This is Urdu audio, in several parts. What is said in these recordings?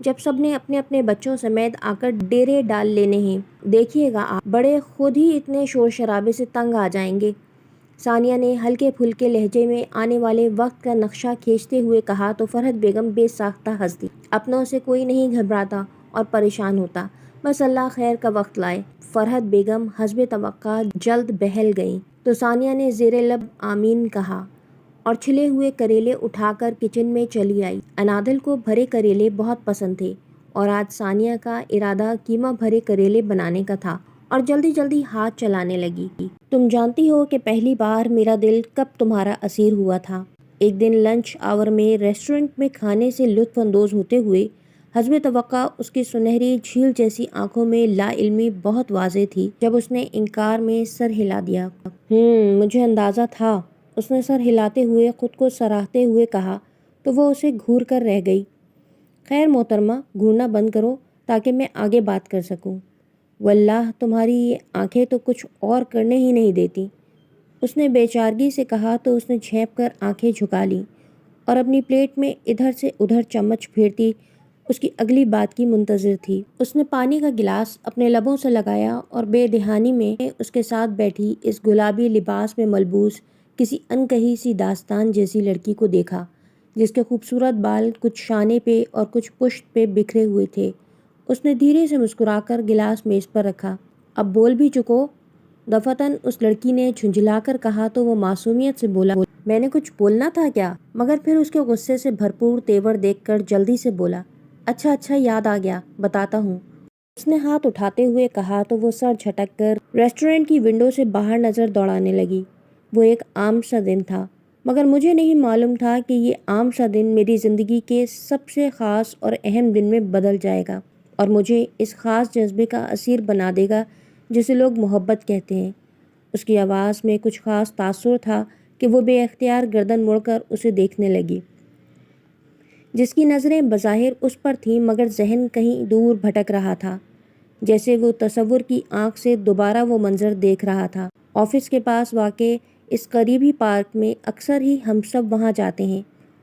جب سب نے اپنے اپنے بچوں سمیت آ کر ڈیرے ڈال لینے ہیں، دیکھیے گا آپ بڑے خود ہی اتنے شور شرابے سے تنگ آ جائیں گے۔ ثانیہ نے ہلکے پھلکے لہجے میں آنے والے وقت کا نقشہ کھینچتے ہوئے کہا تو فرحت بیگم بے ساختہ ہنس دی۔ اپنوں سے کوئی نہیں گھبراتا اور پریشان ہوتا، بس اللہ خیر کا وقت لائے۔ فرحت بیگم حسب توقع جلد بہل گئیں تو ثانیہ نے زیر لب آمین کہا اور چھلے ہوئے کریلے اٹھا کر کچن میں چلی آئی۔ انادل کو بھرے کریلے بہت پسند تھے اور آج ثانیہ کا ارادہ قیمہ بھرے کریلے بنانے کا تھا اور جلدی جلدی ہاتھ چلانے لگی۔ تم جانتی ہو کہ پہلی بار میرا دل کب تمہارا اسیر ہوا تھا؟ ایک دن لنچ آور میں ریسٹورنٹ میں کھانے سے لطف اندوز ہوتے ہوئے حسب توقع اس کی سنہری جھیل جیسی آنکھوں میں لا علمی بہت واضح تھی جب اس نے انکار میں سر ہلا دیا۔ مجھے اندازہ تھا، اس نے سر ہلاتے ہوئے خود کو سراہتے ہوئے کہا تو وہ اسے گھور کر رہ گئی۔ خیر محترمہ، گھورنا بند کرو تاکہ میں آگے بات کر سکوں۔ واللہ تمہاری یہ آنکھیں تو کچھ اور کرنے ہی نہیں دیتی، اس نے بے چارگی سے کہا تو اس نے جھینپ کر آنکھیں جھکا لیں اور اپنی پلیٹ میں ادھر سے ادھر چمچ پھیرتی اس کی اگلی بات کی منتظر تھی۔ اس نے پانی کا گلاس اپنے لبوں سے لگایا اور بے دہانی میں اس کے ساتھ بیٹھی اس گلابی لباس میں ملبوس کسی انکہی سی داستان جیسی لڑکی کو دیکھا جس کے خوبصورت بال کچھ شانے پہ اور کچھ پشت پہ بکھرے ہوئے تھے۔ اس نے دھیرے سے مسکرا کر گلاس میز پر رکھا۔ اب بول بھی چکو؟ دفعتاً اس لڑکی نے جھنجھلا کر کہا تو وہ معصومیت سے بولا، میں نے کچھ بولنا تھا کیا؟ مگر پھر اس کے غصے سے بھرپور تیور دیکھ کر جلدی سے بولا، اچھا یاد آ گیا، بتاتا ہوں۔ اس نے ہاتھ اٹھاتے ہوئے کہا تو وہ سر جھٹک کر ریسٹورنٹ کی ونڈو سے باہر نظر دوڑانے لگی۔ وہ ایک عام سا دن تھا، مگر مجھے نہیں معلوم تھا کہ یہ عام سا دن میری زندگی کے سب سے خاص اور اہم دن میں بدل جائے گا اور مجھے اس خاص جذبے کا اسیر بنا دے گا جسے لوگ محبت کہتے ہیں۔ اس کی آواز میں کچھ خاص تاثر تھا کہ وہ بے اختیار گردن موڑ کر اسے دیکھنے لگی، جس کی نظریں بظاہر اس پر تھیں مگر ذہن کہیں دور بھٹک رہا تھا، جیسے وہ تصور کی آنکھ سے دوبارہ وہ منظر دیکھ رہا تھا۔ آفس کے پاس واقع اس قریبی پارک میں اکثر ہی ہم سب وہاں جاتے ہیں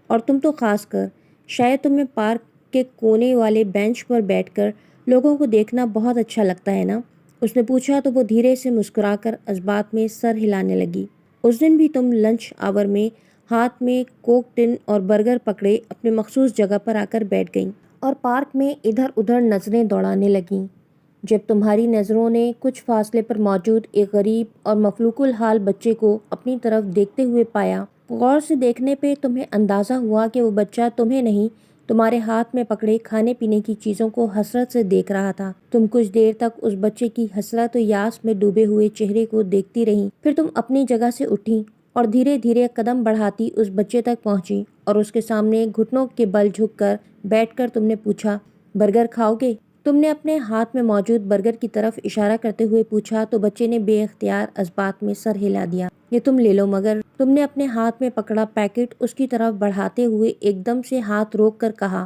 اور تم تو خاص کر، شاید تمہیں پارک کے کونے والے بینچ پر بیٹھ کر لوگوں کو دیکھنا بہت اچھا لگتا ہے نا؟ اس نے پوچھا تو وہ دھیرے سے مسکرا کر اثبات میں سر ہلانے لگی۔ اس دن بھی تم لنچ آور میں ہاتھ میں کوک ٹن اور برگر پکڑے اپنے مخصوص جگہ پر آ کر بیٹھ گئیں اور پارک میں ادھر ادھر نظریں دوڑانے لگیں۔ جب تمہاری نظروں نے کچھ فاصلے پر موجود ایک غریب اور مفلوق الحال بچے کو اپنی طرف دیکھتے ہوئے پایا، غور سے دیکھنے پہ تمہیں اندازہ ہوا کہ وہ بچہ تمہیں نہیں، تمہارے ہاتھ میں پکڑے کھانے پینے کی چیزوں کو حسرت سے دیکھ رہا تھا۔ تم کچھ دیر تک اس بچے کی حسرت و یاس میں ڈوبے ہوئے چہرے کو دیکھتی رہیں، پھر تم اپنی جگہ سے اٹھیں اور دھیرے دھیرے قدم بڑھاتی اس بچے تک پہنچی اور اس کے سامنے گھٹنوں کے بل جھک کر بیٹھ کر تم نے پوچھا، برگر کھاؤ گے؟ تم نے اپنے ہاتھ میں موجود برگر کی طرف اشارہ کرتے ہوئے پوچھا تو بچے نے بے اختیار اثبات میں سر ہلا دیا۔ یہ تم لے لو۔ مگر تم نے اپنے ہاتھ میں پکڑا پیکٹ اس کی طرف بڑھاتے ہوئے ایک دم سے ہاتھ روک کر کہا۔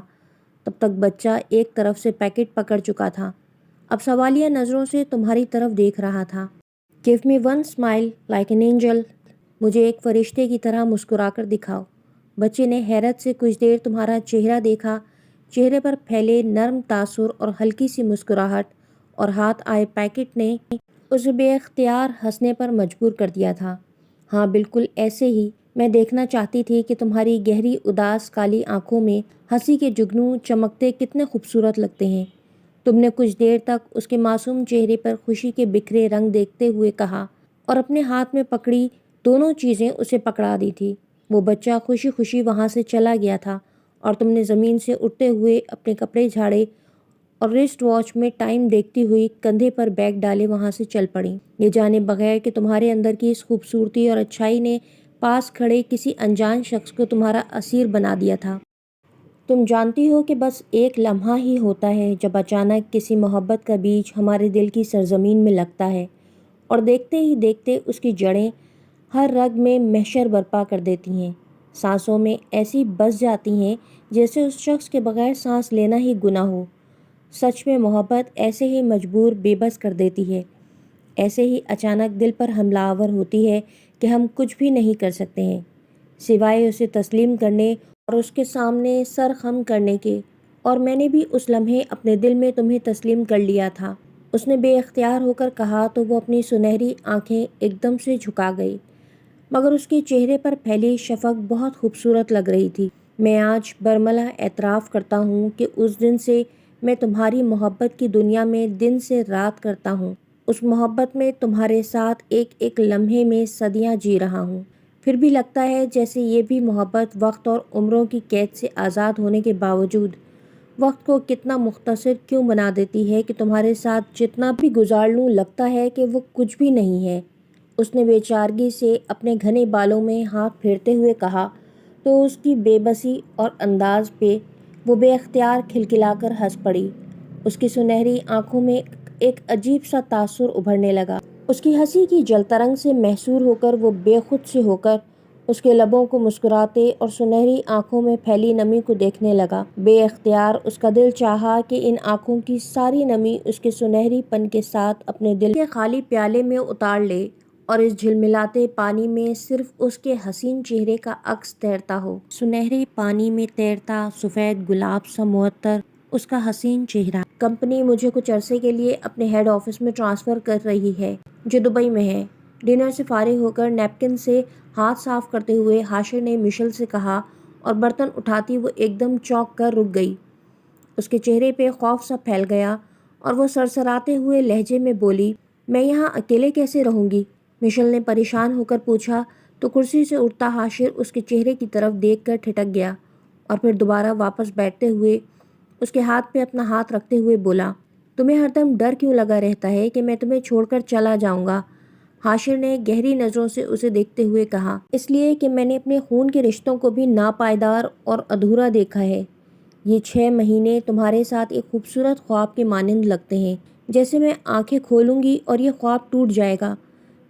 تب تک بچہ ایک طرف سے پیکٹ پکڑ چکا تھا، اب سوالیہ نظروں سے تمہاری طرف دیکھ رہا تھا۔ Give me one smile like an angel. مجھے ایک فرشتے کی طرح مسکرا کر دکھاؤ۔ بچے نے حیرت سے کچھ دیر تمہارا چہرہ دیکھا، چہرے پر پھیلے نرم تاثر اور ہلکی سی مسکراہٹ اور ہاتھ آئے پیکٹ نے اسے بے اختیار ہنسنے پر مجبور کر دیا تھا۔ ہاں بالکل ایسے ہی، میں دیکھنا چاہتی تھی کہ تمہاری گہری اداس کالی آنکھوں میں ہنسی کے جگنو چمکتے کتنے خوبصورت لگتے ہیں۔ تم نے کچھ دیر تک اس کے معصوم چہرے پر خوشی کے بکھرے رنگ دیکھتے ہوئے کہا اور اپنے ہاتھ میں پکڑی دونوں چیزیں اسے پکڑا دی تھی۔ وہ بچہ خوشی خوشی وہاں سے چلا گیا تھا اور تم نے زمین سے اٹھتے ہوئے اپنے کپڑے جھاڑے اور رسٹ واچ میں ٹائم دیکھتی ہوئی کندھے پر بیگ ڈالے وہاں سے چل پڑی، یہ جانے بغیر کہ تمہارے اندر کی اس خوبصورتی اور اچھائی نے پاس کھڑے کسی انجان شخص کو تمہارا اسیر بنا دیا تھا۔ تم جانتی ہو کہ بس ایک لمحہ ہی ہوتا ہے جب اچانک کسی محبت کا بیج ہمارے دل کی سرزمین میں لگتا ہے اور دیکھتے ہی دیکھتے اس کی جڑیں ہر رگ میں محشر برپا کر دیتی ہیں، سانسوں میں ایسی بس جاتی ہیں جیسے اس شخص کے بغیر سانس لینا ہی گناہ ہو۔ سچ میں محبت ایسے ہی مجبور بے بس کر دیتی ہے، ایسے ہی اچانک دل پر حملہ آور ہوتی ہے کہ ہم کچھ بھی نہیں کر سکتے ہیں سوائے اسے تسلیم کرنے اور اس کے سامنے سر خم کرنے کے۔ اور میں نے بھی اس لمحے اپنے دل میں تمہیں تسلیم کر لیا تھا۔ اس نے بے اختیار ہو کر کہا تو وہ اپنی سنہری آنکھیں ایک دم سے جھکا گئی، مگر اس کے چہرے پر پھیلی شفق بہت خوبصورت لگ رہی تھی۔ میں آج برملا اعتراف کرتا ہوں کہ اس دن سے میں تمہاری محبت کی دنیا میں دن سے رات کرتا ہوں، اس محبت میں تمہارے ساتھ ایک ایک لمحے میں صدیاں جی رہا ہوں۔ پھر بھی لگتا ہے جیسے یہ بھی محبت وقت اور عمروں کی قید سے آزاد ہونے کے باوجود وقت کو کتنا مختصر کیوں بنا دیتی ہے کہ تمہارے ساتھ جتنا بھی گزار لوں لگتا ہے کہ وہ کچھ بھی نہیں ہے۔ اس نے بے چارگی سے اپنے گھنے بالوں میں ہاتھ پھیرتے ہوئے کہا تو اس کی بے بسی اور انداز پہ وہ بے اختیار کھلکھلا کر ہنس پڑی۔ اس کی سنہری آنکھوں میں ایک عجیب سا تاثر ابھرنے لگا۔ اس کی ہنسی کی جل ترنگ سے محصور ہو کر وہ بے خود سے ہو کر اس کے لبوں کو مسکراتے اور سنہری آنکھوں میں پھیلی نمی کو دیکھنے لگا۔ بے اختیار اس کا دل چاہا کہ ان آنکھوں کی ساری نمی اس کے سنہری پن کے ساتھ اپنے دل کے خالی پیالے میں اتار لے اور اس جھلملاتے پانی میں صرف اس کے حسین چہرے کا عکس تیرتا ہو۔ سنہرے پانی میں تیرتا سفید گلاب سا معطر اس کا حسین چہرہ۔ کمپنی مجھے کچھ عرصے کے لیے اپنے ہیڈ آفس میں ٹرانسفر کر رہی ہے جو دبئی میں ہے۔ ڈنر سے فارغ ہو کر نیپکن سے ہاتھ صاف کرتے ہوئے حاشر نے مشل سے کہا اور برتن اٹھاتی وہ ایک دم چونک کر رک گئی۔ اس کے چہرے پہ خوف سا پھیل گیا اور وہ سرسراتے ہوئے لہجے میں بولی، میں یہاں اکیلے کیسے رہوں گی؟ مشل نے پریشان ہو کر پوچھا تو کرسی سے اٹھتا حاشر اس کے چہرے کی طرف دیکھ کر ٹھٹک گیا اور پھر دوبارہ واپس بیٹھتے ہوئے اس کے ہاتھ پہ اپنا ہاتھ رکھتے ہوئے بولا، تمہیں ہر دم ڈر کیوں لگا رہتا ہے کہ میں تمہیں چھوڑ کر چلا جاؤں گا؟ حاشر نے گہری نظروں سے اسے دیکھتے ہوئے کہا، اس لیے کہ میں نے اپنے خون کے رشتوں کو بھی ناپائیدار اور ادھورا دیکھا ہے۔ یہ 6 مہینے تمہارے ساتھ ایک خوبصورت خواب کے مانند لگتے ہیں، جیسے میں آنکھیں کھولوں گی اور یہ خواب ٹوٹ جائے گا۔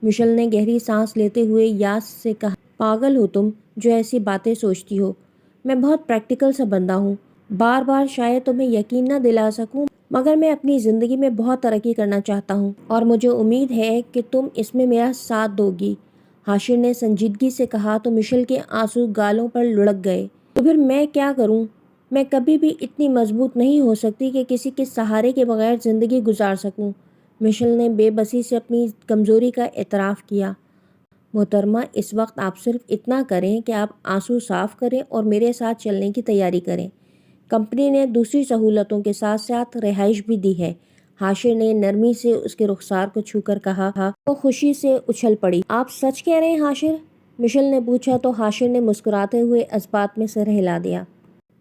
مشل نے گہری سانس لیتے ہوئے یاس سے کہا، پاگل ہو تم جو ایسی باتیں سوچتی ہو۔ میں بہت پریکٹیکل سا بندہ ہوں۔ بار بار شاید تمہیں یقین نہ دلا سکوں مگر میں اپنی زندگی میں بہت ترقی کرنا چاہتا ہوں اور مجھے امید ہے کہ تم اس میں میرا ساتھ دو گی۔ حاشر نے سنجیدگی سے کہا تو مشل کے آنسو گالوں پر لڑک گئے۔ تو پھر میں کیا کروں؟ میں کبھی بھی اتنی مضبوط نہیں ہو سکتی کہ کسی کے سہارے کے بغیر زندگی گزار سکوں۔ مشل نے بے بسی سے اپنی کمزوری کا اعتراف کیا۔ محترمہ، اس وقت آپ صرف اتنا کریں کہ آپ آنسو صاف کریں اور میرے ساتھ چلنے کی تیاری کریں۔ کمپنی نے دوسری سہولتوں کے ساتھ ساتھ رہائش بھی دی ہے۔ حاشر نے نرمی سے اس کے رخسار کو چھو کر کہا۔ وہ خوشی سے اچھل پڑی۔ آپ سچ کہہ رہے ہیں حاشر؟ مشل نے پوچھا تو حاشر نے مسکراتے ہوئے اس بات میں سر ہلا دیا۔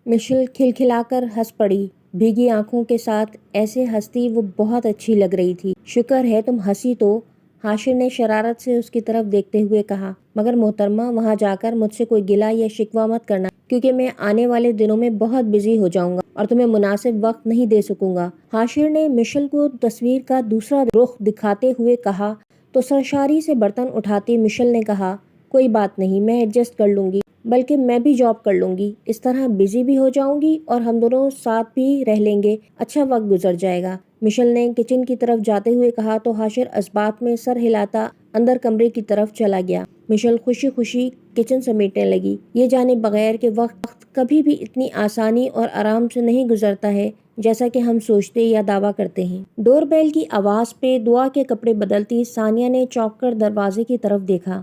مشل کھلکھلا کر ہنس پڑی، بھیگی آنکھوں کے ساتھ ایسے ہنستی وہ بہت اچھی لگ رہی تھی۔ شکر ہے تم ہنسی تو، حاشر نے شرارت سے اس کی طرف دیکھتے ہوئے کہا، مگر محترمہ وہاں جا کر مجھ سے کوئی گلہ یا شکوہ مت کرنا کیونکہ میں آنے والے دنوں میں بہت بزی ہو جاؤں گا اور تمہیں مناسب وقت نہیں دے سکوں گا۔ حاشر نے مشل کو تصویر کا دوسرا رخ دکھاتے ہوئے کہا تو سرشاری سے برتن اٹھاتی مشل نے کہا، کوئی بات نہیں، میں ایڈجسٹ کر لوں گی، بلکہ میں بھی جاب کر لوں گی، اس طرح بزی بھی ہو جاؤں گی اور ہم دونوں ساتھ بھی رہ لیں گے، اچھا وقت گزر جائے گا۔ مشل نے کچن کی طرف جاتے ہوئے کہا تو حاشر اس بات میں سر ہلاتا اندر کمرے کی طرف چلا گیا۔ مشل خوشی خوشی کچن سمیٹنے لگی، یہ جانے بغیر کہ وقت کبھی بھی اتنی آسانی اور آرام سے نہیں گزرتا ہے جیسا کہ ہم سوچتے یا دعویٰ کرتے ہیں۔ ڈور بیل کی آواز پہ دعا کے کپڑے بدلتی ثانیہ نے چونک کر دروازے کی طرف دیکھا۔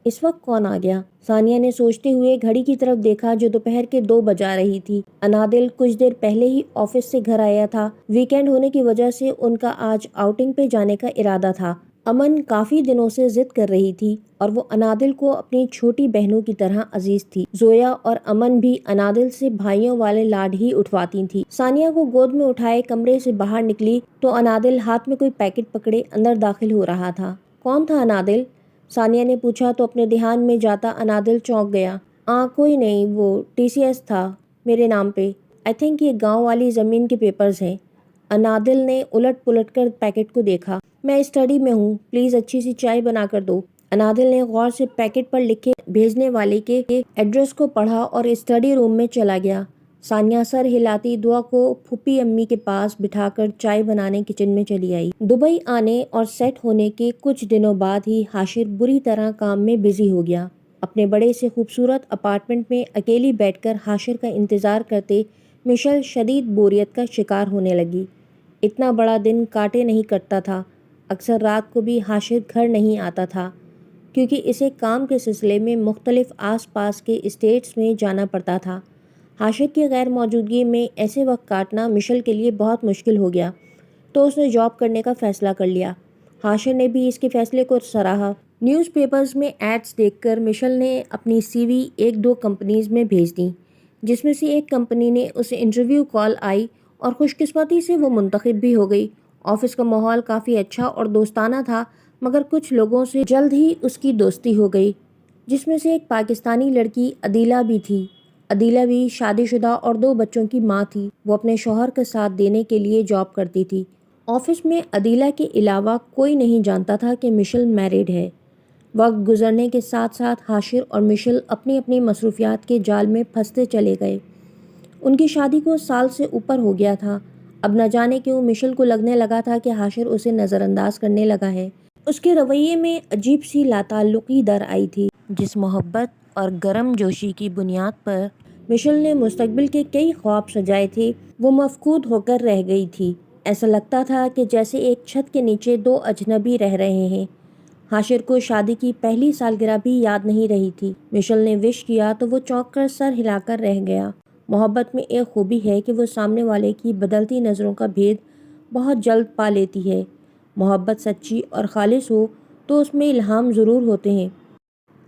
اس وقت کون آ گیا؟ ثانیہ نے سوچتے ہوئے گھڑی کی طرف دیکھا جو دوپہر کے 2 بجا رہی تھی۔ انادل کچھ دیر پہلے ہی آفس سے گھر آیا تھا۔ ویکینڈ ہونے کی وجہ سے ان کا آج آؤٹنگ پہ جانے کا ارادہ تھا۔ امن کافی دنوں سے ضد کر رہی تھی اور وہ انادل کو اپنی چھوٹی بہنوں کی طرح عزیز تھی۔ زویا اور امن بھی انادل سے بھائیوں والے لاڈ ہی اٹھواتی تھی۔ ثانیہ کو گود میں اٹھائے کمرے سے باہر نکلی تو انادل ہاتھ میں کوئی پیکٹ پکڑے اندر داخل ہو رہا تھا۔ کون تھا انادل؟ ثانیہ نے پوچھا تو اپنے دھیان میں جاتا انادل چونک گیا۔ کوئی نہیں، وہ TCS تھا میرے نام پہ، آئی تھنک یہ گاؤں والی زمین کے پیپرز ہیں۔ انادل نے الٹ پلٹ کر پیکٹ کو دیکھا۔ میں اسٹڈی میں ہوں، پلیز اچھی سی چائے بنا کر دو۔ انادل نے غور سے پیکٹ پر لکھے بھیجنے والے کے ایڈریس کو پڑھا اور اسٹڈی روم میں چلا گیا۔ ثانیہ سر ہلاتی دعا کو پھوپھی امی کے پاس بٹھا کر چائے بنانے کچن میں چلی آئی۔ دبئی آنے اور سیٹ ہونے کے کچھ دنوں بعد ہی حاشر بری طرح کام میں بزی ہو گیا۔ اپنے بڑے سے خوبصورت اپارٹمنٹ میں اکیلی بیٹھ کر حاشر کا انتظار کرتے مشل شدید بوریت کا شکار ہونے لگی۔ اتنا بڑا دن کاٹے نہیں کٹتا تھا۔ اکثر رات کو بھی حاشر گھر نہیں آتا تھا کیونکہ اسے کام کے سلسلے میں مختلف آس پاس کے اسٹیٹس میں جانا پڑتا تھا۔ حاشر کی غیر موجودگی میں ایسے وقت کاٹنا مشل کے لیے بہت مشکل ہو گیا، تو اس نے جاب کرنے کا فیصلہ کر لیا۔ حاشر نے بھی اس کے فیصلے کو سراہا۔ نیوز پیپرز میں ایڈز دیکھ کر مشل نے اپنی سی وی ایک دو کمپنیز میں بھیج دیں، جس میں سے ایک کمپنی نے اسے انٹرویو کال آئی اور خوش قسمتی سے وہ منتخب بھی ہو گئی۔ آفس کا ماحول کافی اچھا اور دوستانہ تھا، مگر کچھ لوگوں سے جلد ہی اس کی دوستی ہو گئی، جس میں سے ایک پاکستانی لڑکی عدیلہ بھی تھی۔ عدیلہ بھی شادی شدہ اور 2 بچوں کی ماں تھی۔ وہ اپنے شوہر کا ساتھ دینے کے لیے جاب کرتی تھی۔ آفس میں عدیلہ کے علاوہ کوئی نہیں جانتا تھا کہ مشل میرڈ ہے۔ وقت گزرنے کے ساتھ ساتھ حاشر اور مشل اپنی اپنی مصروفیات کے جال میں پھنستے چلے گئے۔ ان کی شادی کو سال سے اوپر ہو گیا تھا۔ اب نہ جانے کیوں مشل کو لگنے لگا تھا کہ حاشر اسے نظر انداز کرنے لگا ہے۔ اس کے رویے میں عجیب سی لاتعلقی در آئی تھی۔ جس محبت اور گرم جوشی کی بنیاد پر مشل نے مستقبل کے کئی خواب سجائے تھے، وہ مفقود ہو کر رہ گئی تھی۔ ایسا لگتا تھا کہ جیسے ایک چھت کے نیچے 2 اجنبی رہ رہے ہیں۔ حاشر کو شادی کی پہلی سالگرہ بھی یاد نہیں رہی تھی۔ مشل نے وش کیا تو وہ چونک کر سر ہلا کر رہ گیا۔ محبت میں ایک خوبی ہے کہ وہ سامنے والے کی بدلتی نظروں کا بھید بہت جلد پا لیتی ہے۔ محبت سچی اور خالص ہو تو اس میں الہام ضرور ہوتے ہیں۔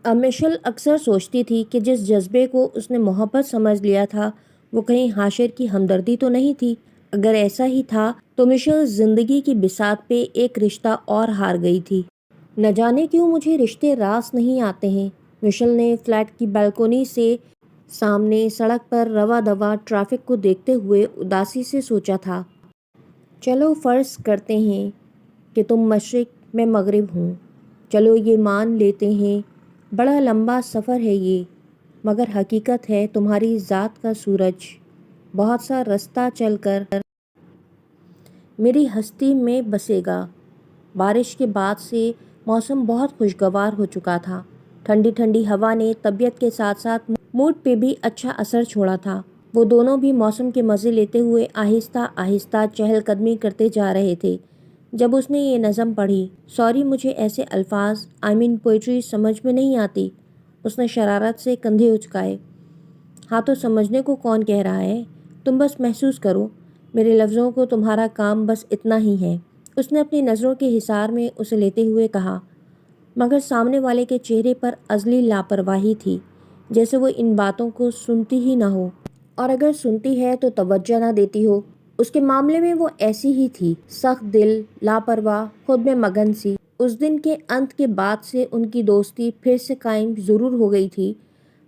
اب مشل اکثر سوچتی تھی کہ جس جذبے کو اس نے محبت سمجھ لیا تھا، وہ کہیں حاشر کی ہمدردی تو نہیں تھی۔ اگر ایسا ہی تھا تو مشل زندگی کی بساط پہ ایک رشتہ اور ہار گئی تھی۔ نہ جانے کیوں مجھے رشتے راس نہیں آتے ہیں، مشل نے فلیٹ کی بالکونی سے سامنے سڑک پر رواں دواں ٹریفک کو دیکھتے ہوئے اداسی سے سوچا تھا۔ چلو فرض کرتے ہیں کہ تم مشرق میں مغرب ہوں، چلو یہ مان لیتے ہیں، بڑا لمبا سفر ہے یہ، مگر حقیقت ہے تمہاری ذات کا سورج بہت سا رستہ چل کر میری ہستی میں بسے گا۔ بارش کے بعد سے موسم بہت خوشگوار ہو چکا تھا۔ ٹھنڈی ٹھنڈی ہوا نے طبیعت کے ساتھ ساتھ موڈ پہ بھی اچھا اثر چھوڑا تھا۔ وہ دونوں بھی موسم کے مزے لیتے ہوئے آہستہ آہستہ چہل قدمی کرتے جا رہے تھے۔ جب اس نے یہ نظم پڑھی، سوری مجھے ایسے الفاظ پوئٹری سمجھ میں نہیں آتی، اس نے شرارت سے کندھے اچکائے۔ ہاں تو سمجھنے کو کون کہہ رہا ہے، تم بس محسوس کرو، میرے لفظوں کو تمہارا کام بس اتنا ہی ہے، اس نے اپنی نظروں کے حصار میں اسے لیتے ہوئے کہا، مگر سامنے والے کے چہرے پر ازلی لاپرواہی تھی، جیسے وہ ان باتوں کو سنتی ہی نہ ہو، اور اگر سنتی ہے تو توجہ نہ دیتی ہو۔ اس کے معاملے میں وہ ایسی ہی تھی، سخت دل، لاپرواہ، خود میں مگن سی۔ اس دن کے انت کے بعد سے ان کی دوستی پھر سے قائم ضرور ہو گئی تھی،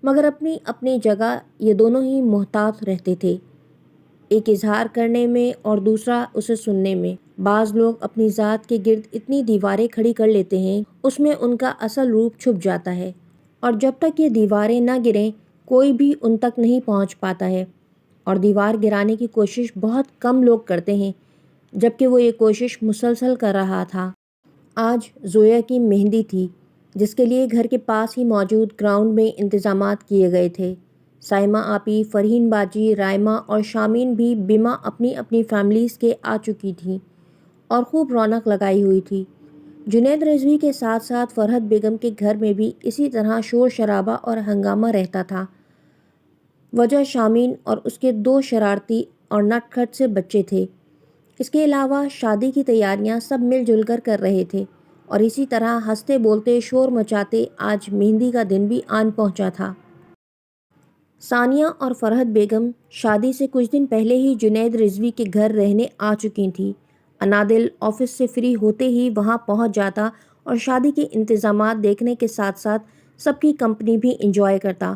مگر اپنی اپنی جگہ یہ دونوں ہی محتاط رہتے تھے، ایک اظہار کرنے میں اور دوسرا اسے سننے میں۔ بعض لوگ اپنی ذات کے گرد اتنی دیواریں کھڑی کر لیتے ہیں، اس میں ان کا اصل روپ چھپ جاتا ہے، اور جب تک یہ دیواریں نہ گریں کوئی بھی ان تک نہیں پہنچ پاتا ہے، اور دیوار گرانے کی کوشش بہت کم لوگ کرتے ہیں، جبکہ وہ یہ کوشش مسلسل کر رہا تھا۔ آج زویا کی مہندی تھی، جس کے لیے گھر کے پاس ہی موجود گراؤنڈ میں انتظامات کیے گئے تھے۔ سائمہ آپی، فرحین باجی، رائمہ اور شامین بھی بما اپنی اپنی فیملیز کے آ چکی تھیں اور خوب رونق لگائی ہوئی تھی۔ جنید رضوی کے ساتھ ساتھ فرحت بیگم کے گھر میں بھی اسی طرح شور شرابہ اور ہنگامہ رہتا تھا۔ وجہ شامین اور اس کے 2 شرارتی اور نٹ کھٹ سے بچے تھے۔ اس کے علاوہ شادی کی تیاریاں سب مل جل کر رہے تھے، اور اسی طرح ہنستے بولتے شور مچاتے آج مہندی کا دن بھی آن پہنچا تھا۔ ثانیہ اور فرحت بیگم شادی سے کچھ دن پہلے ہی جنید رضوی کے گھر رہنے آ چکی تھیں۔ انادل آفس سے فری ہوتے ہی وہاں پہنچ جاتا اور شادی کے انتظامات دیکھنے کے ساتھ ساتھ سب کی کمپنی بھی انجوائے کرتا۔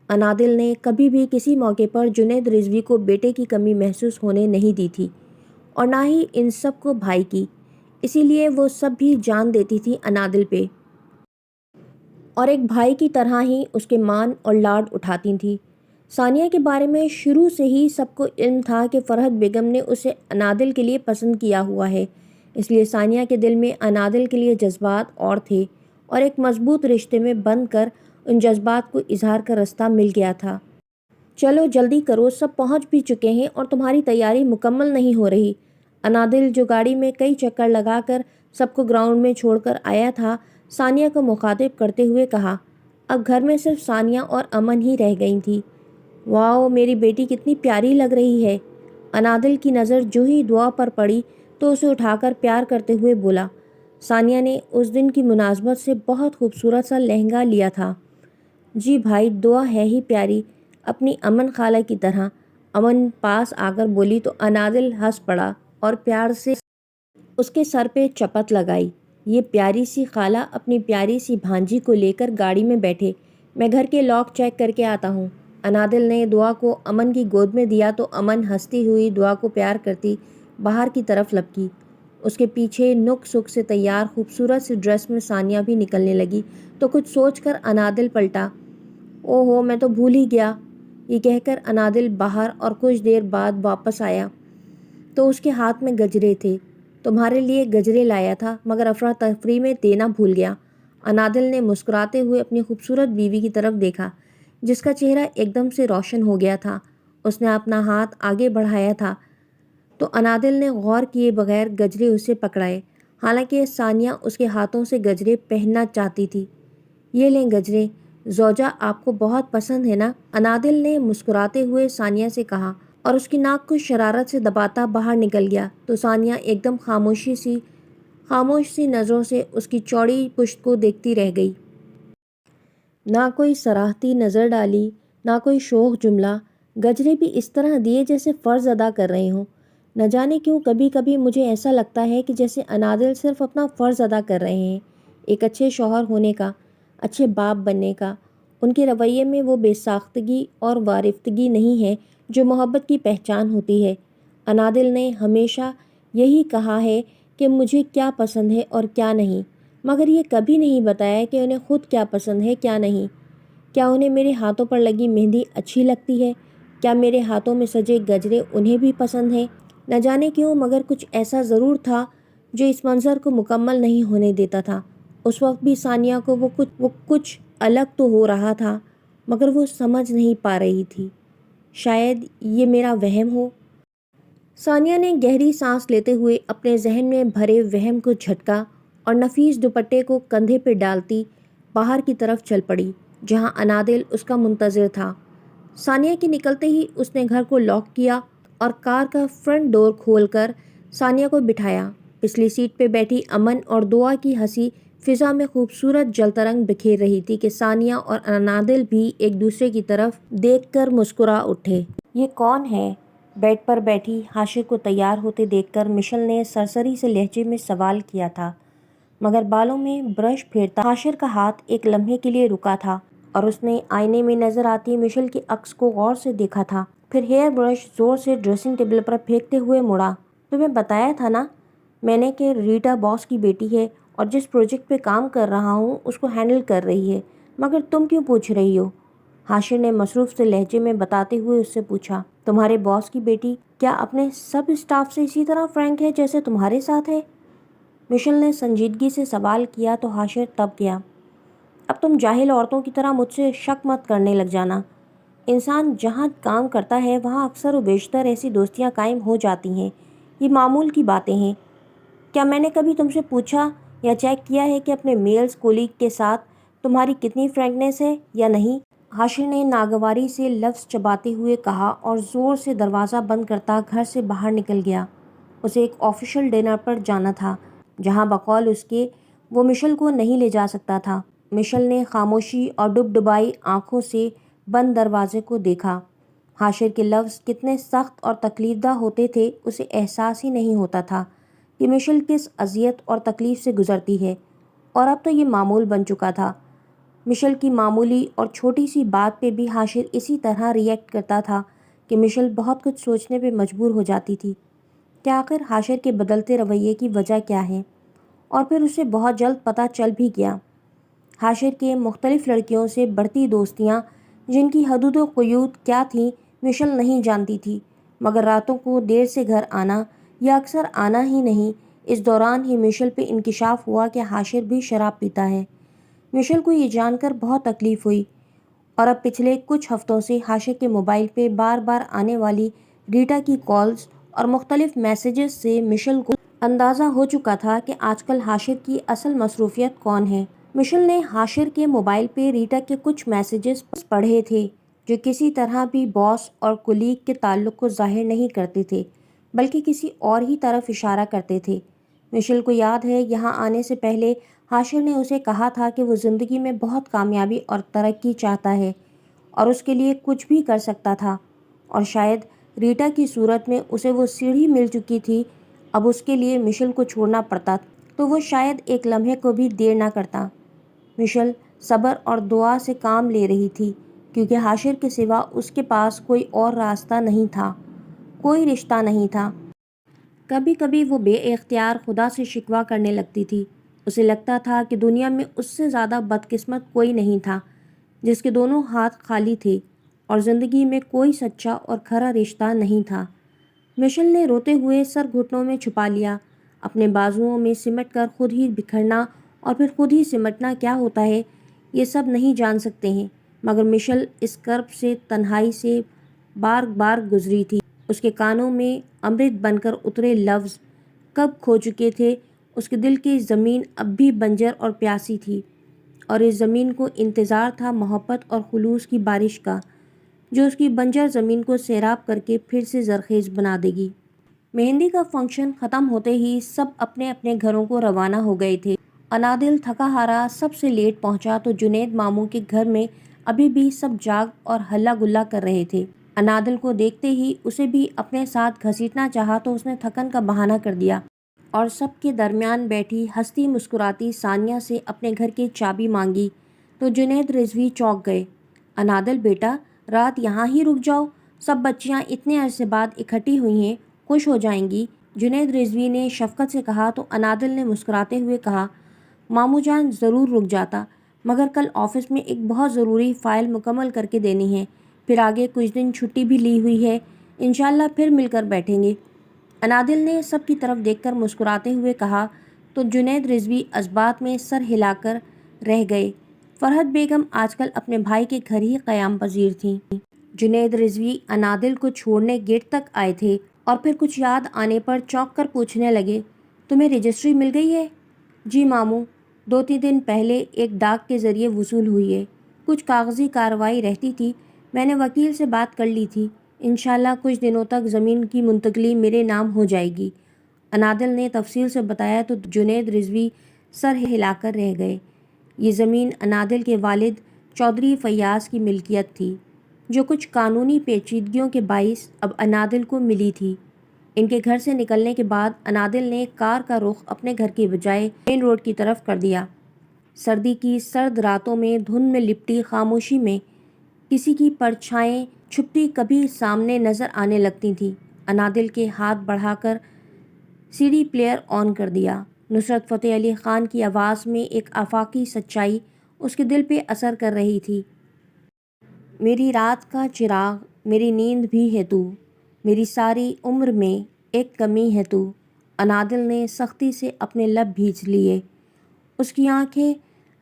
انادل نے کبھی بھی کسی موقع پر جنید رضوی کو بیٹے کی کمی محسوس ہونے نہیں دی تھی، اور نہ ہی ان سب کو بھائی کی، اسی لیے وہ سب بھی جان دیتی تھی انادل پہ، اور ایک بھائی کی طرح ہی اس کے مان اور لاڈ اٹھاتی تھیں۔ ثانیہ کے بارے میں شروع سے ہی سب کو علم تھا کہ فرحت بیگم نے اسے انادل کے لیے پسند کیا ہوا ہے، اس لیے ثانیہ کے دل میں انادل کے لیے جذبات اور تھے، اور ایک مضبوط رشتے میں بندھ کر ان جذبات کو اظہار کا رستہ مل گیا تھا۔ چلو جلدی کرو، سب پہنچ بھی چکے ہیں اور تمہاری تیاری مکمل نہیں ہو رہی۔ انادل جو گاڑی میں کئی چکر لگا کر سب کو گراؤنڈ میں چھوڑ کر آیا تھا، ثانیہ کو مخاطب کرتے ہوئے کہا۔ اب گھر میں صرف ثانیہ اور امن ہی رہ گئی تھی۔ واؤ، میری بیٹی کتنی پیاری لگ رہی ہے۔ انادل کی نظر جو ہی دعا پر پڑی تو اسے اٹھا کر پیار کرتے ہوئے بولا۔ ثانیہ نے اس دن کی مناسبت سے بہت خوبصورت سا لہنگا لیا تھا۔ جی بھائی، دعا ہے ہی پیاری، اپنی امن خالہ کی طرح۔ امن پاس آ کر بولی تو انادل ہنس پڑا اور پیار سے اس کے سر پہ چپت لگائی۔ یہ پیاری سی خالہ اپنی پیاری سی بھانجی کو لے کر گاڑی میں بیٹھے۔ میں گھر کے لاک چیک کر کے آتا ہوں۔ انادل نے دعا کو امن کی گود میں دیا تو امن ہنستی ہوئی دعا کو پیار کرتی باہر کی طرف لپکی۔ اس کے پیچھے نک سک سے تیار خوبصورت سی ڈریس میں ثانیہ بھی نکلنے لگی تو کچھ سوچ کر انادل پلٹا۔ او ہو، میں تو بھول ہی گیا۔ یہ کہہ کر انادل باہر اور کچھ دیر بعد واپس آیا تو اس کے ہاتھ میں گجرے تھے۔ تمہارے لیے گجرے لایا تھا مگر افراتفری میں دینا بھول گیا۔ انادل نے مسکراتے ہوئے اپنی خوبصورت بیوی کی طرف دیکھا جس کا چہرہ ایک دم سے روشن ہو گیا تھا۔ اس نے اپنا ہاتھ آگے بڑھایا تھا تو انادل نے غور کیے بغیر گجرے اسے پکڑائے، حالانکہ ثانیہ اس کے ہاتھوں سے گجرے پہننا چاہتی تھی۔ یہ لیں گجرے، زوجہ آپ کو بہت پسند ہے نا؟ انادل نے مسکراتے ہوئے ثانیہ سے کہا اور اس کی ناک کو شرارت سے دباتا باہر نکل گیا تو ثانیہ ایک دم خاموش سی نظروں سے اس کی چوڑی پشت کو دیکھتی رہ گئی۔ نہ کوئی صراحتی نظر ڈالی، نہ کوئی شوخ جملہ۔ گجرے بھی اس طرح دیے جیسے فرض ادا کر رہے ہوں۔ نہ جانے کیوں کبھی کبھی مجھے ایسا لگتا ہے کہ جیسے انادل صرف اپنا فرض ادا کر رہے ہیں، ایک اچھے شوہر ہونے کا، اچھے باپ بننے کا۔ ان کے رویے میں وہ بے ساختگی اور وارفتگی نہیں ہے جو محبت کی پہچان ہوتی ہے۔ انادل نے ہمیشہ یہی کہا ہے کہ مجھے کیا پسند ہے اور کیا نہیں، مگر یہ کبھی نہیں بتایا کہ انہیں خود کیا پسند ہے کیا نہیں۔ کیا انہیں میرے ہاتھوں پر لگی مہندی اچھی لگتی ہے؟ کیا میرے ہاتھوں میں سجے گجرے انہیں بھی پسند ہیں؟ نہ جانے کیوں مگر کچھ ایسا ضرور تھا جو اس منظر کو مکمل نہیں ہونے دیتا تھا۔ اس وقت بھی ثانیہ کو وہ کچھ الگ تو ہو رہا تھا مگر وہ سمجھ نہیں پا رہی تھی۔ شاید یہ میرا وہم ہو۔ ثانیہ نے گہری سانس لیتے ہوئے اپنے ذہن میں بھرے وہم کو جھٹکا اور نفیس دوپٹے کو کندھے پہ ڈالتی باہر کی طرف چل پڑی جہاں انادل اس کا منتظر تھا۔ ثانیہ کے نکلتے ہی اس نے گھر کو لاک کیا اور کار کا فرنٹ ڈور کھول کر ثانیہ کو بٹھایا۔ پچھلی سیٹ پہ بیٹھی امن اور دعا کی ہنسی فضا میں خوبصورت جلترنگ بکھیر رہی تھی کہ ثانیہ اور انادل بھی ایک دوسرے کی طرف دیکھ کر مسکرا اٹھے۔ یہ کون ہے؟ بیڈ پر بیٹھی حاشر کو تیار ہوتے دیکھ کر مشل نے سرسری سے لہجے میں سوال کیا تھا، مگر بالوں میں برش پھیرتا حاشر کا ہاتھ ایک لمحے کے لیے رکا تھا اور اس نے آئینے میں نظر آتی مشل کے عکس کو غور سے دیکھا تھا، پھر ہیئر برش زور سے ڈریسنگ ٹیبل پر پھینکتے ہوئے مڑا۔ تمہیں بتایا تھا نا میں نے کہ ریٹا باس کی بیٹی ہے اور جس پروجیکٹ پہ کام کر رہا ہوں اس کو ہینڈل کر رہی ہے، مگر تم کیوں پوچھ رہی ہو؟ حاشر نے مصروف سے لہجے میں بتاتے ہوئے اس سے پوچھا۔ تمہارے باس کی بیٹی کیا اپنے سب اسٹاف سے اسی طرح فرینک ہے جیسے تمہارے ساتھ ہے؟ مشل نے سنجیدگی سے سوال کیا تو حاشر تب گیا۔ اب تم جاہل عورتوں کی طرح مجھ سے شک مت کرنے لگ جانا۔ انسان جہاں کام کرتا ہے وہاں اکثر و بیشتر ایسی دوستیاں قائم ہو جاتی ہیں، یہ معمول کی باتیں ہیں۔ کیا میں نے کبھی تم سے پوچھا یا چیک کیا ہے کہ اپنے میلز کولیگ کے ساتھ تمہاری کتنی فرینکنیس ہے یا نہیں؟ حاشر نے ناگواری سے لفظ چباتے ہوئے کہا اور زور سے دروازہ بند کرتا گھر سے باہر نکل گیا۔ اسے ایک آفیشل ڈنر پر جانا تھا جہاں بقول اس کے وہ مشل کو نہیں لے جا سکتا تھا۔ مشل نے خاموشی اور ڈبڈبائی آنکھوں سے بند دروازے کو دیکھا۔ حاشر کے لفظ کتنے سخت اور تکلیف دہ ہوتے تھے اسے احساس ہی نہیں ہوتا تھا کہ مشل کس اذیت اور تکلیف سے گزرتی ہے، اور اب تو یہ معمول بن چکا تھا۔ مشل کی معمولی اور چھوٹی سی بات پہ بھی حاشر اسی طرح ری ایکٹ کرتا تھا کہ مشل بہت کچھ سوچنے پہ مجبور ہو جاتی تھی کہ آخر حاشر کے بدلتے رویے کی وجہ کیا ہے، اور پھر اسے بہت جلد پتہ چل بھی گیا۔ حاشر کے مختلف لڑکیوں سے بڑھتی دوستیاں جن کی حدود و قیود کیا تھیں مشل نہیں جانتی تھی، مگر راتوں کو دیر سے گھر آنا یا اکثر آنا ہی نہیں، اس دوران ہی مشل پہ انکشاف ہوا کہ حاشر بھی شراب پیتا ہے۔ مشل کو یہ جان کر بہت تکلیف ہوئی۔ اور اب پچھلے کچھ ہفتوں سے حاشر کے موبائل پہ بار بار آنے والی ریٹا کی کالز اور مختلف میسیجز سے مشل کو اندازہ ہو چکا تھا کہ آج کل حاشر کی اصل مصروفیت کون ہے۔ مشل نے حاشر کے موبائل پہ ریٹا کے کچھ میسیجز پڑھے تھے جو کسی طرح بھی باس اور کولیگ کے تعلق کو ظاہر نہیں کرتے تھے بلکہ کسی اور ہی طرف اشارہ کرتے تھے۔ مشل کو یاد ہے یہاں آنے سے پہلے حاشر نے اسے کہا تھا کہ وہ زندگی میں بہت کامیابی اور ترقی چاہتا ہے اور اس کے لیے کچھ بھی کر سکتا تھا، اور شاید ریٹا کی صورت میں اسے وہ سیڑھی مل چکی تھی۔ اب اس کے لیے مشل کو چھوڑنا پڑتا تو وہ شاید ایک لمحے کو بھی دیر نہ کرتا۔ مشل صبر اور دعا سے کام لے رہی تھی کیونکہ حاشر کے سوا اس کے پاس کوئی اور راستہ نہیں تھا، کوئی رشتہ نہیں تھا۔ کبھی کبھی وہ بے اختیار خدا سے شکوہ کرنے لگتی تھی۔ اسے لگتا تھا کہ دنیا میں اس سے زیادہ بدقسمت کوئی نہیں تھا جس کے دونوں ہاتھ خالی تھے اور زندگی میں کوئی سچا اور کھرا رشتہ نہیں تھا۔ مشل نے روتے ہوئے سر گھٹنوں میں چھپا لیا۔ اپنے بازوؤں میں سمٹ کر خود ہی بکھرنا اور پھر خود ہی سمٹنا کیا ہوتا ہے یہ سب نہیں جان سکتے ہیں، مگر مشل اس کرب سے تنہائی سے بار بار گزری تھی۔ اس کے کانوں میں امرت بن کر اترے لفظ کب کھو چکے تھے۔ اس کے دل کی زمین اب بھی بنجر اور پیاسی تھی، اور اس زمین کو انتظار تھا محبت اور خلوص کی بارش کا جو اس کی بنجر زمین کو سیراب کر کے پھر سے زرخیز بنا دے گی۔ مہندی کا فنکشن ختم ہوتے ہی سب اپنے اپنے گھروں کو روانہ ہو گئے تھے۔ انادل تھکا ہارا سب سے لیٹ پہنچا تو جنید ماموں کے گھر میں ابھی بھی سب جاگ اور ہلا گلا کر رہے تھے۔ انادل کو دیکھتے ہی اسے بھی اپنے ساتھ گھسیٹنا چاہا تو اس نے تھکن کا بہانہ کر دیا اور سب کے درمیان بیٹھی ہنستی مسکراتی ثانیہ سے اپنے گھر کی چابی مانگی تو جنید رضوی چونک گئے۔ انادل بیٹا، رات یہاں ہی رک جاؤ، سب بچیاں اتنے عرصے بعد اکٹھی ہوئی ہیں، خوش ہو جائیں گی، جنید رضوی نے شفقت سے کہا تو انادل نے مسکراتے ہوئے کہا ماموں جان ضرور رک جاتا، مگر کل آفس میں ایک بہت ضروری فائل مکمل کر کے دینی ہے، پھر آگے کچھ دن چھٹی بھی لی ہوئی ہے، انشاءاللہ پھر مل کر بیٹھیں گے۔ انادل نے سب کی طرف دیکھ کر مسکراتے ہوئے کہا تو جنید رضوی اسبات میں سر ہلا کر رہ گئے۔ فرحت بیگم آج کل اپنے بھائی کے گھر ہی قیام پذیر تھیں۔ جنید رضوی انادل کو چھوڑنے گیٹ تک آئے تھے اور پھر کچھ یاد آنے پر چونک کر پوچھنے لگے تمہیں رجسٹری مل گئی ہے؟ جی ماموں، 2-3 دن پہلے ایک ڈاک کے ذریعے وصول ہوئی ہے، کچھ کاغذی کارروائی رہتی تھی، میں نے وکیل سے بات کر لی تھی، انشاءاللہ کچھ دنوں تک زمین کی منتقلی میرے نام ہو جائے گی۔ انادل نے تفصیل سے بتایا تو جنید رضوی سر ہلا کر رہ گئے۔ یہ زمین انادل کے والد چودھری فیاض کی ملکیت تھی جو کچھ قانونی پیچیدگیوں کے باعث اب انادل کو ملی تھی۔ ان کے گھر سے نکلنے کے بعد انادل نے کار کا رخ اپنے گھر کے بجائے مین روڈ کی طرف کر دیا۔ سردی کی سرد راتوں میں دھند میں لپٹی خاموشی میں کسی کی پرچھائیں چھپتی کبھی سامنے نظر آنے لگتی تھیں۔ انادل کے ہاتھ بڑھا کر سی ڈی پلیئر آن کر دیا۔ نصرت فتح علی خان کی آواز میں ایک آفاقی سچائی اس کے دل پہ اثر کر رہی تھی۔ میری رات کا چراغ، میری نیند بھی ہے تو، میری ساری عمر میں ایک کمی ہے تو۔ انادل نے سختی سے اپنے لب بھینچ لیے۔ اس کی آنکھیں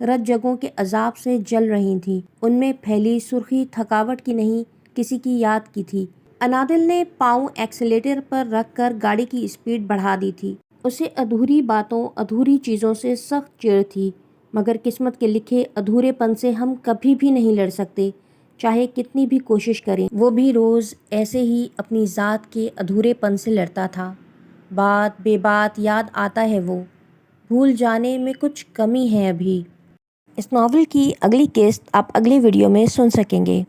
رت جگوں کے عذاب سے جل رہی تھیں، ان میں پھیلی سرخی تھکاوٹ کی نہیں کسی کی یاد کی تھی۔ انادل نے پاؤں ایکسیلیٹر پر رکھ کر گاڑی کی اسپیڈ بڑھا دی تھی۔ اسے ادھوری باتوں، ادھوری چیزوں سے سخت چڑ تھی، مگر قسمت کے لکھے ادھورے پن سے ہم کبھی بھی نہیں لڑ سکتے، چاہے کتنی بھی کوشش کریں۔ وہ بھی روز ایسے ہی اپنی ذات کے ادھورے پن سے لڑتا تھا۔ بات بے بات یاد آتا ہے وہ، بھول جانے میں کچھ کمی ہے ابھی۔ اس ناول کی اگلی قسط آپ اگلی ویڈیو میں سن سکیں گے۔